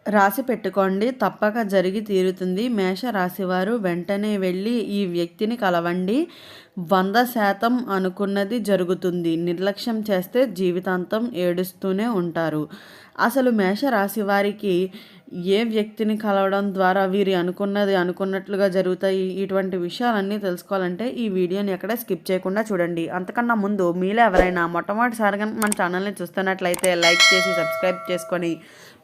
రాసి పెట్టుకోండి. తప్పక జరిగి తీరుతుంది. మేష రాశివారు వెంటనే వెళ్ళి ఈ వ్యక్తిని కలవండి. 100% అనుకున్నది జరుగుతుంది. నిర్లక్ష్యం చేస్తే జీవితాంతం ఏడుస్తూనే ఉంటారు. అసలు మేష రాశి వారికి ఏ వ్యక్తిని కలవడం ద్వారా వీరి అనుకున్నది అనుకున్నట్లుగా జరుగుతాయి? ఇటువంటి విషయాలన్నీ తెలుసుకోవాలంటే ఈ వీడియోని ఎక్కడ స్కిప్ చేయకుండా చూడండి. అంతకన్నా ముందు మీలో ఎవరైనా మొట్టమొదటిసారిగా మన ఛానల్ని చూస్తున్నట్లయితే లైక్ చేసి సబ్స్క్రైబ్ చేసుకొని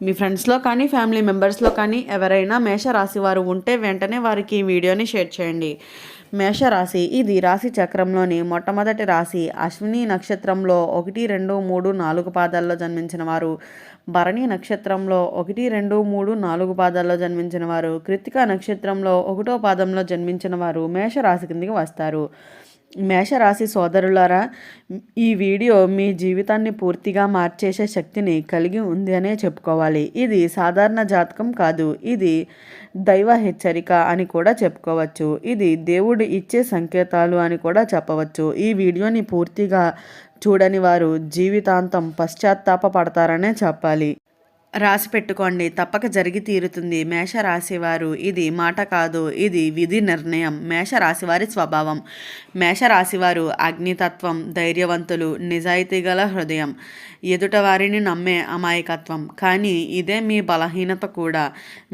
మీ ఫ్రెండ్స్లో కానీ ఫ్యామిలీ మెంబర్స్లో కానీ ఎవరైనా మేషరాశి వారు ఉంటే వెంటనే వారికి ఈ వీడియోని షేర్ చేయండి. మేషరాశి ఇది రాశి చక్రంలోని మొట్టమొదటి రాశి. అశ్విని నక్షత్రంలో 1, 2, 3, 4 పాదాల్లో జన్మించిన వారు, భరణి నక్షత్రంలో 1, 2, 3, 4 పాదాల్లో జన్మించిన వారు, కృత్తిక నక్షత్రంలో 1వ పాదంలో జన్మించిన వారు మేషరాశి కిందికి వస్తారు. మేషరాశి సోదరులారా, ఈ వీడియో మీ జీవితాన్ని పూర్తిగా మార్చేసే శక్తిని కలిగి ఉంది అనే చెప్పుకోవాలి. ఇది సాధారణ జాతకం కాదు, ఇది దైవ హెచ్చరిక అని కూడా చెప్పుకోవచ్చు. ఇది దేవుడు ఇచ్చే సంకేతాలు అని కూడా చెప్పవచ్చు. ఈ వీడియోని పూర్తిగా చూడని వారు జీవితాంతం పశ్చాత్తాప పడతారనే చెప్పాలి. రాసి పెట్టుకోండి. తప్పక జరిగి తీరుతుంది. మేషరాశివారు ఇది మాట కాదు, ఇది విధి నిర్ణయం. మేషరాశివారి స్వభావం. మేషరాశివారు అగ్నితత్వం, ధైర్యవంతులు, నిజాయితీ గల హృదయం, ఎదుటవారిని నమ్మే అమాయకత్వం. కానీ ఇదే మీ బలహీనత కూడా.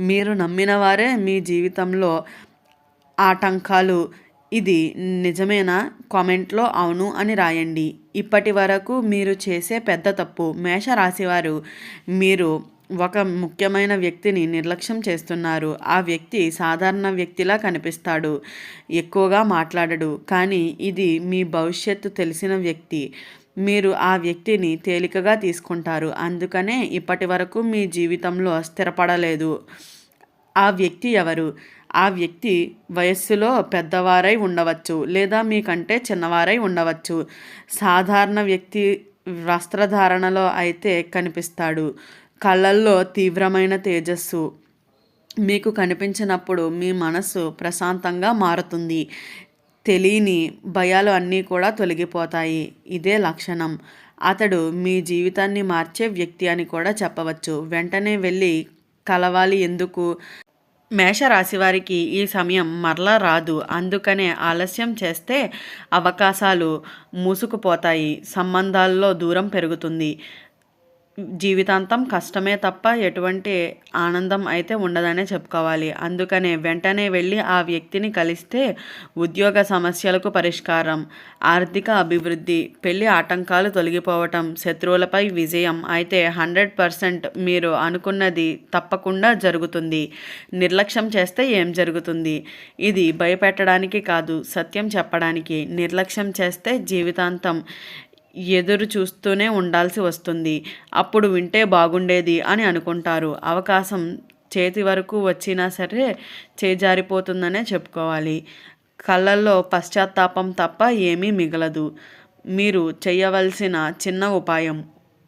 మీరు నమ్మిన వారే మీ జీవితంలో ఆటంకాలు. ఇది నిజమేనా? కామెంట్లో అవును అని రాయండి. ఇప్పటి వరకు మీరు చేసే పెద్ద తప్పు. మేషరాశివారు, మీరు ఒక ముఖ్యమైన వ్యక్తిని నిర్లక్ష్యం చేస్తున్నారు. ఆ వ్యక్తి సాధారణ వ్యక్తిలా కనిపిస్తాడు, ఎక్కువగా మాట్లాడడు, కానీ ఇది మీ భవిష్యత్తు తెలిసిన వ్యక్తి. మీరు ఆ వ్యక్తిని తేలికగా తీసుకుంటారు. అందుకనే ఇప్పటి వరకు మీ జీవితంలో స్థిరపడలేదు. ఆ వ్యక్తి ఎవరు? ఆ వ్యక్తి వయస్సులో పెద్దవారై ఉండవచ్చు, లేదా మీకంటే చిన్నవారై ఉండవచ్చు. సాధారణ వ్యక్తి వస్త్రధారణలో అయితే కనిపిస్తాడు. కళ్ళల్లో తీవ్రమైన తేజస్సు మీకు కనిపించినప్పుడు మీ మనసు ప్రశాంతంగా మారుతుంది. తెలియని భయాలు అన్నీ కూడా తొలగిపోతాయి. ఇదే లక్షణం. అతడు మీ జీవితాన్ని మార్చే వ్యక్తి అని కూడా చెప్పవచ్చు. వెంటనే వెళ్ళి కలవాలి. ఎందుకు? మేషరాశి వారికి ఈ సమయం మరలా రాదు. అందుకనే ఆలస్యం చేస్తే అవకాశాలు మూసుకుపోతాయి, సంబంధాల్లో దూరం పెరుగుతుంది. జీవితాంతం కష్టమే తప్ప ఎటువంటి ఆనందం అయితే ఉండదనే చెప్పుకోవాలి. అందుకనే వెంటనే వెళ్ళి ఆ వ్యక్తిని కలిస్తే ఉద్యోగ సమస్యలకు పరిష్కారం, ఆర్థిక అభివృద్ధి, పెళ్లి ఆటంకాలు తొలగిపోవటం, శత్రువులపై విజయం అయితే 100% మీరు అనుకున్నది తప్పకుండా జరుగుతుంది. నిర్లక్ష్యం చేస్తే ఏం జరుగుతుంది? ఇది భయపెట్టడానికి కాదు, సత్యం చెప్పడానికి. నిర్లక్ష్యం చేస్తే జీవితాంతం ఎదురు చూస్తూనే ఉండాల్సి వస్తుంది. అప్పుడు వింటే బాగుండేది అని అనుకుంటారు. అవకాశం చేతి వరకు వచ్చినా సరే చేజారిపోతుందనే చెప్పుకోవాలి. కళ్ళల్లో పశ్చాత్తాపం తప్ప ఏమీ మిగలదు. మీరు చేయవలసిన చిన్న ఉపాయం,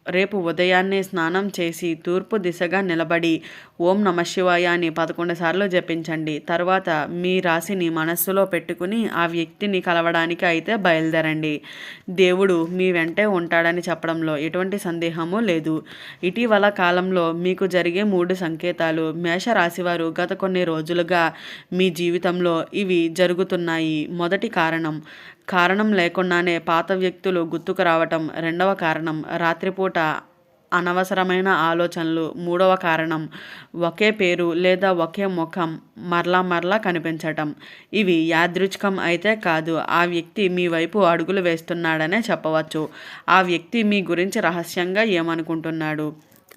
రేపు ఉదయాన్నే స్నానం చేసి తూర్పు దిశగా నిలబడి ఓం నమఃశివాయ అని 11 సార్లు జపించండి. తర్వాత మీ రాశిని మనస్సులో పెట్టుకుని ఆ వ్యక్తిని కలవడానికి అయితే బయలుదేరండి. దేవుడు మీ వెంటే ఉంటాడని చెప్పడంలో ఎటువంటి సందేహము లేదు. ఇటీవల కాలంలో మీకు జరిగే 3 సంకేతాలు. మేషరాశివారు గత కొన్ని రోజులుగా మీ జీవితంలో ఇవి జరుగుతున్నాయి. మొదటి కారణం లేకుండానే పాత వ్యక్తులు గుర్తుకు రావటం. రెండవ కారణం రాత్రిపూట అనవసరమైన ఆలోచనలు. మూడవ కారణం ఒకే పేరు లేదా ఒకే ముఖం మరలా కనిపించటం. ఇవి యాదృచ్ఛికం అయితే కాదు, ఆ వ్యక్తి మీ వైపు అడుగులు వేస్తున్నాడనే చెప్పవచ్చు. ఆ వ్యక్తి మీ గురించి రహస్యంగా ఏమనుకుంటున్నాడు?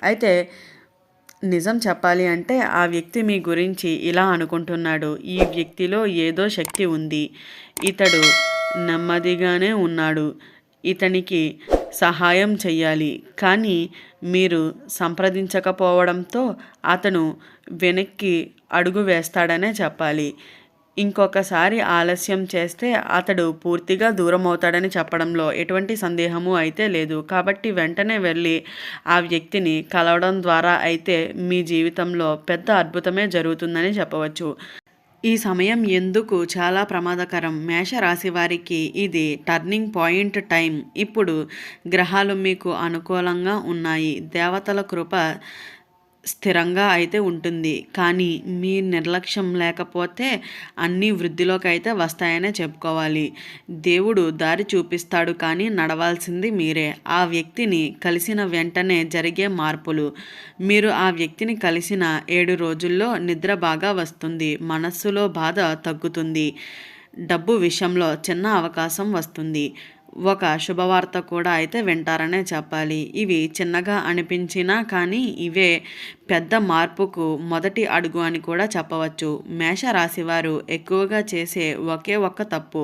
అయితే నిజం చెప్పాలి అంటే ఆ వ్యక్తి మీ గురించి ఇలా అనుకుంటున్నాడు: ఈ వ్యక్తిలో ఏదో శక్తి ఉంది, ఇతడు నెమ్మదిగానే ఉన్నాడు, ఇతనికి సహాయం చెయ్యాలి. కానీ మీరు సంప్రదించకపోవడంతో అతను వెనక్కి అడుగు వేస్తాడనే చెప్పాలి. ఇంకొకసారి ఆలస్యం చేస్తే అతడు పూర్తిగా దూరం అవుతాడని చెప్పడంలో ఎటువంటి సందేహము అయితే లేదు. కాబట్టి వెంటనే వెళ్ళి ఆ వ్యక్తిని కలవడం ద్వారా అయితే మీ జీవితంలో పెద్ద అద్భుతమే జరుగుతుందని చెప్పవచ్చు. ఈ సమయం ఎందుకు చాలా ప్రమాదకరం? మేషరాశి వారికి ఇది టర్నింగ్ పాయింట్ టైం. ఇప్పుడు గ్రహాలు మీకు అనుకూలంగా ఉన్నాయి. దేవతల కృప స్థిరంగా అయితే ఉంటుంది. కానీ మీ నిర్లక్ష్యం లేకపోతే అన్నీ వృద్ధిలోకి అయితే వస్తాయనే చెప్పుకోవాలి. దేవుడు దారి చూపిస్తాడు కానీ నడవాల్సింది మీరే. ఆ వ్యక్తిని కలిసిన వెంటనే జరిగే మార్పులు. మీరు ఆ వ్యక్తిని కలిసిన 7 రోజుల్లో నిద్ర బాగా వస్తుంది. మనస్సులో బాధ తగ్గుతుంది. డబ్బు విషయంలో చిన్న అవకాశం వస్తుంది. ఒక శుభవార్త కూడా అయితే వింటారనే చెప్పాలి. ఇవి చిన్నగా అనిపించినా కానీ ఇవే పెద్ద మార్పుకు మొదటి అడుగు అని కూడా చెప్పవచ్చు. మేషరాశి వారు ఎక్కువగా చేసే ఒకే ఒక్క తప్పు,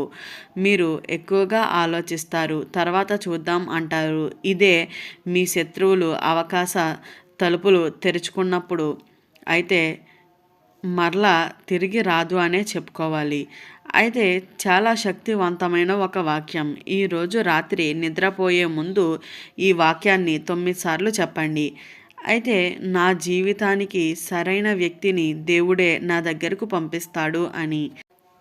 మీరు ఎక్కువగా ఆలోచిస్తారు, తర్వాత చూద్దాం అంటారు. ఇదే మీ శత్రువులు అవకాశ తలుపులు తెరుచుకున్నప్పుడు అయితే మరలా తిరిగి రాదు అనే చెప్పుకోవాలి. అయితే చాలా శక్తివంతమైన ఒక వాక్యం. ఈరోజు రాత్రి నిద్రపోయే ముందు ఈ వాక్యాన్ని 9 సార్లు చెప్పండి. అయితే నా జీవితానికి సరైన వ్యక్తిని దేవుడే నా దగ్గరకు పంపిస్తాడు అని.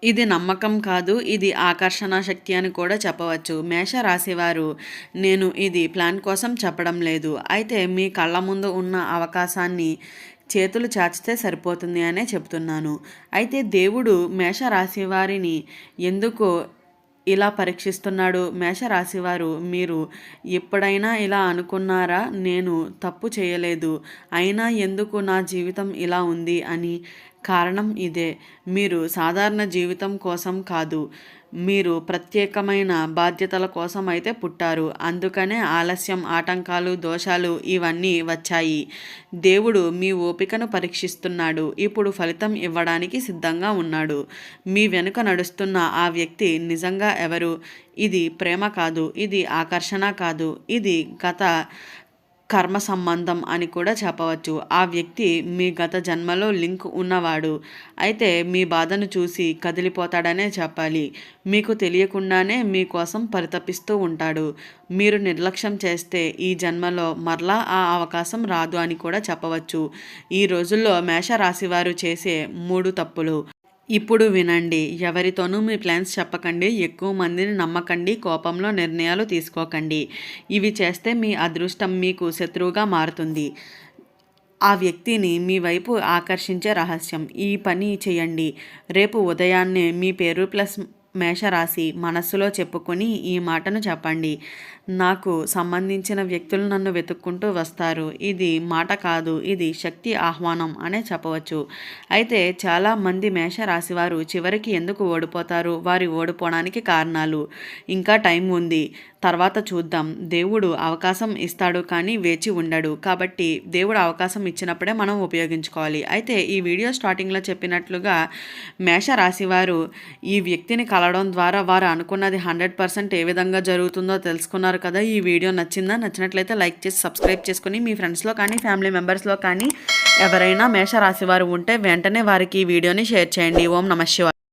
ఇది నమ్మకం కాదు, ఇది ఆకర్షణ శక్తి అని కూడా చెప్పవచ్చు. మేషరాశివారు, నేను ఇది ప్లాన్ కోసం చెప్పడం లేదు. అయితే మీ కళ్ళ ముందు ఉన్న అవకాశాన్ని చేతులు చాచితే సరిపోతుంది అనే చెప్తున్నాను. అయితే దేవుడు మేషరాశి వారిని ఎందుకు ఇలా పరీక్షిస్తున్నాడు? మేషరాశివారు, మీరు ఎప్పుడైనా ఇలా అనుకున్నారా, నేను తప్పు చేయలేదు అయినా ఎందుకు నా జీవితం ఇలా ఉంది అని? కారణం ఇదే. మీరు సాధారణ జీవితం కోసం కాదు, మీరు ప్రత్యేకమైన బాధ్యతల కోసం అయితే పుట్టారు. అందుకనే ఆలస్యం, ఆటంకాలు, దోషాలు ఇవన్నీ వచ్చాయి. దేవుడు మీ ఓపికను పరీక్షిస్తున్నాడు. ఇప్పుడు ఫలితం ఇవ్వడానికి సిద్ధంగా ఉన్నాడు. మీ వెనుక నడుస్తున్న ఆ వ్యక్తి నిజంగా ఎవరు? ఇది ప్రేమ కాదు, ఇది ఆకర్షణ కాదు, ఇది గత కర్మ సంబంధం అని కూడా చెప్పవచ్చు. ఆ వ్యక్తి మీ గత జన్మలో లింక్ ఉన్నవాడు. అయితే మీ బాధను చూసి కదిలిపోతాడనే చెప్పాలి. మీకు తెలియకుండానే మీకోసం పరితపిస్తూ ఉంటాడు. మీరు నిర్లక్ష్యం చేస్తే ఈ జన్మలో మరలా ఆ అవకాశం రాదు అని కూడా చెప్పవచ్చు. ఈ రోజుల్లో మేషరాశి వారు చేసే 3 తప్పులు ఇప్పుడు వినండి. ఎవరితోనూ మీ ప్లాన్స్ చెప్పకండి, ఎక్కువ మందిని నమ్మకండి, కోపంలో నిర్ణయాలు తీసుకోకండి. ఇవి చేస్తే మీ అదృష్టం మీకు శత్రువుగా మారుతుంది. ఆ వ్యక్తిని మీ వైపు ఆకర్షించే రహస్యం. ఈ పని చేయండి. రేపు ఉదయాన్నే మీ పేరు ప్లస్ మేషరాశి మనస్సులో చెప్పుకొని ఈ మాటను చెప్పండి. నాకు సంబంధించిన వ్యక్తులు నన్ను వెతుక్కుంటూ వస్తారు. ఇది మాట కాదు, ఇది శక్తి ఆహ్వానం అనే చెప్పవచ్చు. అయితే చాలామంది మేషరాశి వారు చివరికి ఎందుకు ఓడిపోతారు? వారి ఓడిపోవడానికి కారణాలు. ఇంకా టైం ఉంది, తర్వాత చూద్దాం. దేవుడు అవకాశం ఇస్తాడు కానీ వేచి ఉండడు. కాబట్టి దేవుడు అవకాశం ఇచ్చినప్పుడే మనం ఉపయోగించుకోవాలి. అయితే ఈ వీడియో స్టార్టింగ్లో చెప్పినట్లుగా మేషరాశి వారు ఈ వ్యక్తిని కలవడం ద్వారా వారు అనుకున్నది 100% ఏ విధంగా జరుగుతుందో తెలుసుకున్నారు కదా. ఈ వీడియో నచ్చిందా? నచ్చినట్లయితే లైక్ చేసి సబ్స్క్రైబ్ చేసుకుని మీ ఫ్రెండ్స్లో కానీ ఫ్యామిలీ మెంబర్స్లో కానీ ఎవరైనా మేషరాశి వారు ఉంటే వెంటనే వారికి ఈ వీడియోని షేర్ చేయండి. ఓం నమః శివాయ.